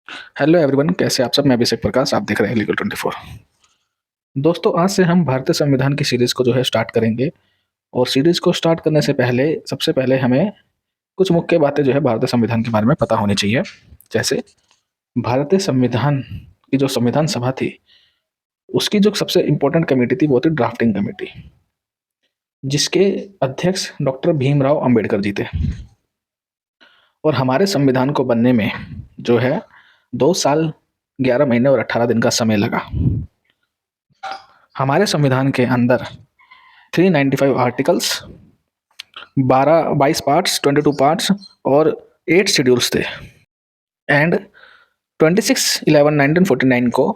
Hello everyone, कैसे आप सब। मैं अभिषेक प्रकाश, आप देख रहे हैं लीगल 24। दोस्तों, आज से हम भारतीय संविधान की सीरीज़ को जो है स्टार्ट करेंगे। और सीरीज़ को स्टार्ट करने से पहले सबसे पहले हमें कुछ मुख्य बातें जो है भारतीय संविधान के बारे में पता होनी चाहिए। जैसे भारतीय संविधान की जो संविधान सभा थी, उसकी जो सबसे इम्पोर्टेंट कमेटी थी वो थी ड्राफ्टिंग कमेटी, जिसके अध्यक्ष डॉक्टर भीमराव अंबेडकर जी थे। और हमारे संविधान को बनने में जो है 2 साल 11 महीने और 18 दिन का समय लगा। हमारे संविधान के अंदर 395 आर्टिकल्स, 22 पार्ट्स, 22 पार्ट्स और 8 शेड्यूल्स थे। एंड 26/11/1949 को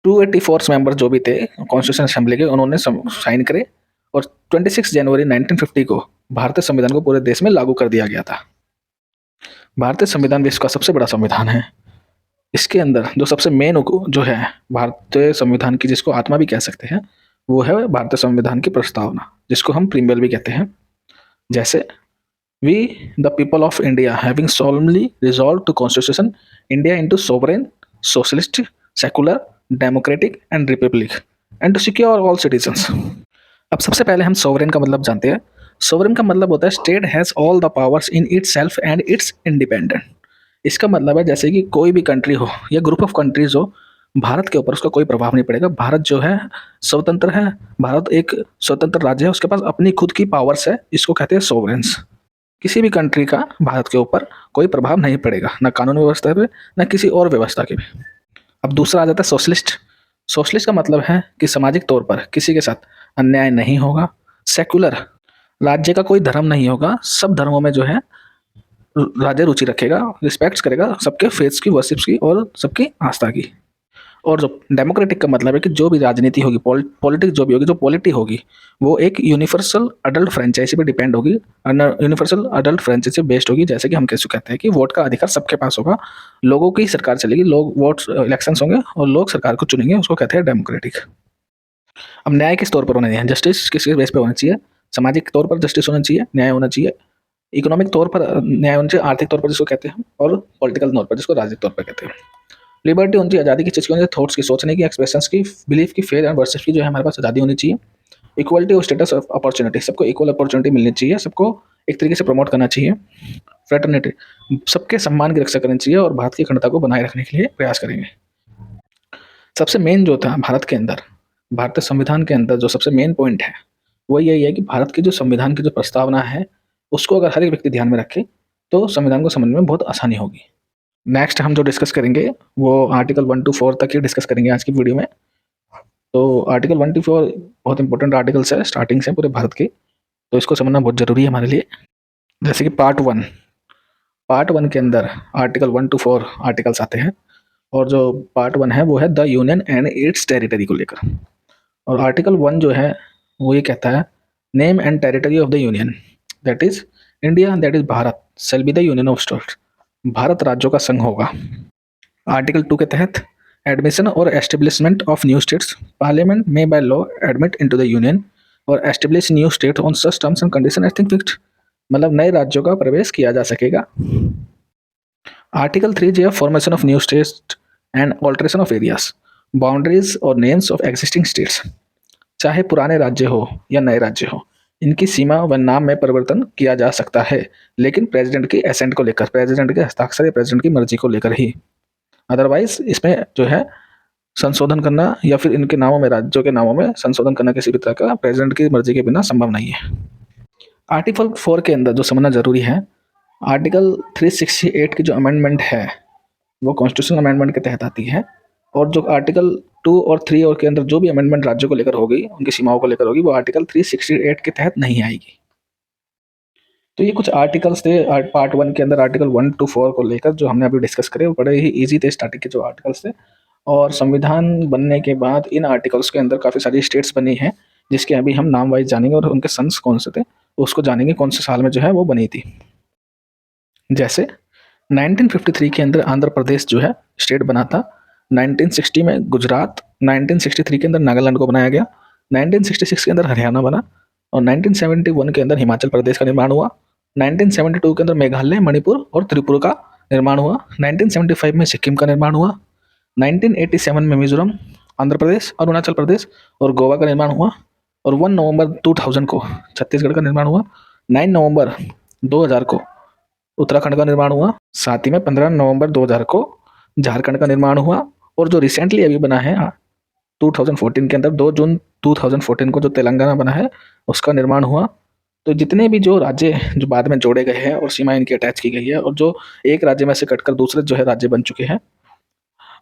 284 मेंबर जो भी थे कॉन्स्टिट्यूशन असेंबली के, उन्होंने साइन करे। और 26 जनवरी 1950 को भारतीय संविधान को पूरे देश में लागू कर दिया गया था। भारतीय संविधान विश्व का सबसे बड़ा संविधान है। इसके अंदर जो सबसे मेन जो है भारतीय संविधान की, जिसको आत्मा भी कह सकते हैं, वो है भारतीय संविधान की प्रस्तावना, जिसको हम प्रीम्बल भी कहते हैं। जैसे we the people of India having solemnly resolved to constitution India into sovereign, socialist, secular, democratic and republic and to secure all citizens। अब सबसे पहले हम सोवरेन का मतलब जानते हैं। सोवरेन का मतलब होता है state has all the powers in its self and it's independent. इसका मतलब है जैसे कि कोई भी कंट्री हो या ग्रुप ऑफ कंट्रीज हो, भारत के ऊपर उसका कोई प्रभाव नहीं पड़ेगा। भारत जो है स्वतंत्र है, भारत एक स्वतंत्र राज्य है, उसके पास अपनी खुद की पावर्स है, इसको कहते हैं सोवरेंस। किसी भी कंट्री का भारत के ऊपर कोई प्रभाव नहीं पड़ेगा, ना कानून व्यवस्था पे, ना किसी और व्यवस्था के भी। अब दूसरा आ जाता है सोशलिस्ट। सोशलिस्ट का मतलब है कि सामाजिक तौर पर किसी के साथ अन्याय नहीं होगा। सेकुलर, राज्य का कोई धर्म नहीं होगा, सब धर्मों में जो है राज्य रुचि रखेगा, रिस्पेक्ट करेगा सबके फेथ्स की, वर्शिप्स की और सबकी आस्था की। और जो डेमोक्रेटिक का मतलब है कि जो भी राजनीति होगी, पॉलिटिक्स जो भी होगी, जो पॉलिटी होगी, वो एक यूनिवर्सल अडल्ट फ्रेंचाइजी पे डिपेंड होगी, यूनिवर्सल अडल्ट फ्रेंचाइजी बेस्ड होगी। जैसे कि हम कैसे कहते हैं कि वोट का अधिकार सबके पास होगा, लोगों की सरकार चलेगी, लोग वोट इलेक्शंस होंगे और लोग सरकार को चुनेंगे, उसको कहते हैं डेमोक्रेटिक। अब न्याय किस तौर पर होना चाहिए, जस्टिस किस बेस पे होना चाहिए। सामाजिक तौर पर जस्टिस होना चाहिए, न्याय होना चाहिए। इकोनॉमिक तौर पर न्याय होना चाहिए, आर्थिक तौर पर जिसको कहते हैं, और पॉलिटिकल तौर पर जिसको राजनीतिक तौर पर कहते हैं। लिबर्टी होनी चाहिए, आज़ादी की चीज़ की होनी चाहिए, थॉट्स की, सोचने की, एक्सप्रेशंस की, बिलीफ की, फेयर एंड वर्शिप की, जो है हमारे पास आज़ादी होनी चाहिए। इक्वलिटी और स्टेटस ऑफ अपॉर्चुनिटी, सबको इक्वल अपॉर्चुनिटी मिलनी चाहिए, सबको एक तरीके से प्रमोट करना चाहिए। फ्रेटर्निटी, सबके सम्मान की रक्षा करनी चाहिए और भारत की अखंडता को बनाए रखने के लिए प्रयास करेंगे। सबसे मेन जो था भारत के अंदर, भारतीय संविधान के अंदर जो सबसे मेन पॉइंट है वो यही है कि भारत की जो संविधान की जो प्रस्तावना है, उसको अगर हर एक व्यक्ति ध्यान में रखे तो संविधान को समझने में बहुत आसानी होगी। नेक्स्ट हम जो डिस्कस करेंगे वो आर्टिकल 1 to 4 तक ही डिस्कस करेंगे आज की वीडियो में। तो आर्टिकल 1 to 4 बहुत इंपॉर्टेंट आर्टिकल्स है, स्टार्टिंग से पूरे भारत की, तो इसको समझना बहुत ज़रूरी है हमारे लिए। जैसे कि पार्ट वन के अंदर आर्टिकल 1 to 4 आर्टिकल्स आते हैं। और जो पार्ट 1 है वो है the union and it's territory को लेकर। और आर्टिकल 1 जो है वो ये कहता है name and territory of the union, that is India, that is Bharat, shall be the union of states. Bharat राज्यों का संघ होगा। आर्टिकल 2 के तहत एडमिशन और establishment of new states, parliament में by law admit into the union और establish new state on such terms and condition as fixed, मतलब नए राज्यों का प्रवेश किया जा सकेगा। आर्टिकल 3 जो है formation of new state and alteration of areas, boundaries और नेम्स ऑफ एग्जिस्टिंग स्टेट्स, चाहे पुराने राज्य हो या नए राज्य हो, इनकी सीमा व नाम में परिवर्तन किया जा सकता है, लेकिन प्रेसिडेंट की एसेंट को लेकर, प्रेसिडेंट के हस्ताक्षर या प्रेसिडेंट की मर्जी को लेकर ही। अदरवाइज इसमें जो है संशोधन करना या फिर इनके नामों में, राज्यों के नामों में संशोधन करना किसी भी तरह का प्रेसिडेंट की मर्जी के बिना संभव नहीं है। आर्टिकल 4 के अंदर जो समझना जरूरी है, आर्टिकल 368 की जो अमेंडमेंट है वो कॉन्स्टिट्यूशन अमेंडमेंट के तहत आती है। और जो आर्टिकल 2 और 3 और के अंदर जो भी अमेंडमेंट राज्यों को लेकर होगी, उनकी सीमाओं को लेकर होगी, वो आर्टिकल 368 के तहत नहीं आएगी। तो ये कुछ आर्टिकल्स थे पार्ट 1 के अंदर, आर्टिकल 1 to 4 को लेकर जो हमने अभी डिस्कस करे, वो बड़े ही ईजी थे स्टार्टिंग के जो आर्टिकल्स थे। और संविधान बनने के बाद इन आर्टिकल्स के अंदर काफ़ी सारी स्टेट्स बनी हैं, जिसके अभी हम नाम वाइज जानेंगे और उनके सन्स कौन से थे उसको जानेंगे, कौन से साल में जो है वो बनी थी। जैसे 1953 के अंदर आंध्र प्रदेश जो है स्टेट बना था, 1960 में गुजरात, 1963 के अंदर नागालैंड को बनाया गया, 1966 के अंदर हरियाणा बना, और 1971 के अंदर हिमाचल प्रदेश का निर्माण हुआ, 1972 के अंदर मेघालय, मणिपुर और त्रिपुरा का निर्माण हुआ। 1975 में सिक्किम का निर्माण हुआ। 1987 में मिजोरम, आंध्र प्रदेश, अरुणाचल प्रदेश और गोवा का निर्माण हुआ। और 1 नवंबर 2000 को छत्तीसगढ़ का निर्माण हुआ। 9 नवंबर 2000 को उत्तराखंड का निर्माण हुआ। साथ ही में 15 नवंबर 2000 को झारखंड का निर्माण हुआ। और जो रिसेंटली अभी बना है 2014 के अंदर 2 जून 2014 को जो तेलंगाना बना है उसका निर्माण हुआ। तो जितने भी जो राज्य जो बाद में जोड़े गए हैं और सीमा इनकी अटैच की गई है और जो एक राज्य में से कटकर दूसरे जो है राज्य बन चुके हैं,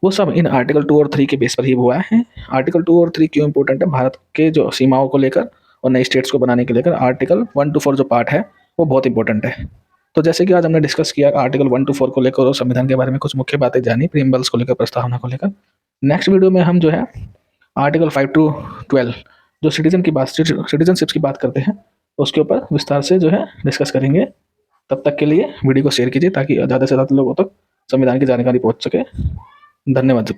वो सब इन आर्टिकल 2 और 3 के बेस पर ही हुआ है। आर्टिकल 2 और 3 क्यों इंपॉर्टेंट है? भारत के जो सीमाओं को लेकर और नई स्टेट्स को बनाने के लेकर आर्टिकल 1 to 4 जो पार्ट है वो बहुत इंपॉर्टेंट है। तो जैसे कि आज हमने डिस्कस किया आर्टिकल 1 to 4 को लेकर और संविधान के बारे में कुछ मुख्य बातें जानी, प्रीएम्बल्स को लेकर, प्रस्तावना को लेकर। नेक्स्ट वीडियो में हम जो है आर्टिकल 5 to 12 जो सिटीजनशिप की बात करते हैं उसके ऊपर विस्तार से जो है डिस्कस करेंगे। तब तक के लिए वीडियो को शेयर कीजिए ताकि ज़्यादा से ज़्यादा लोगों तक संविधान की जानकारी पहुंच सके। धन्यवाद।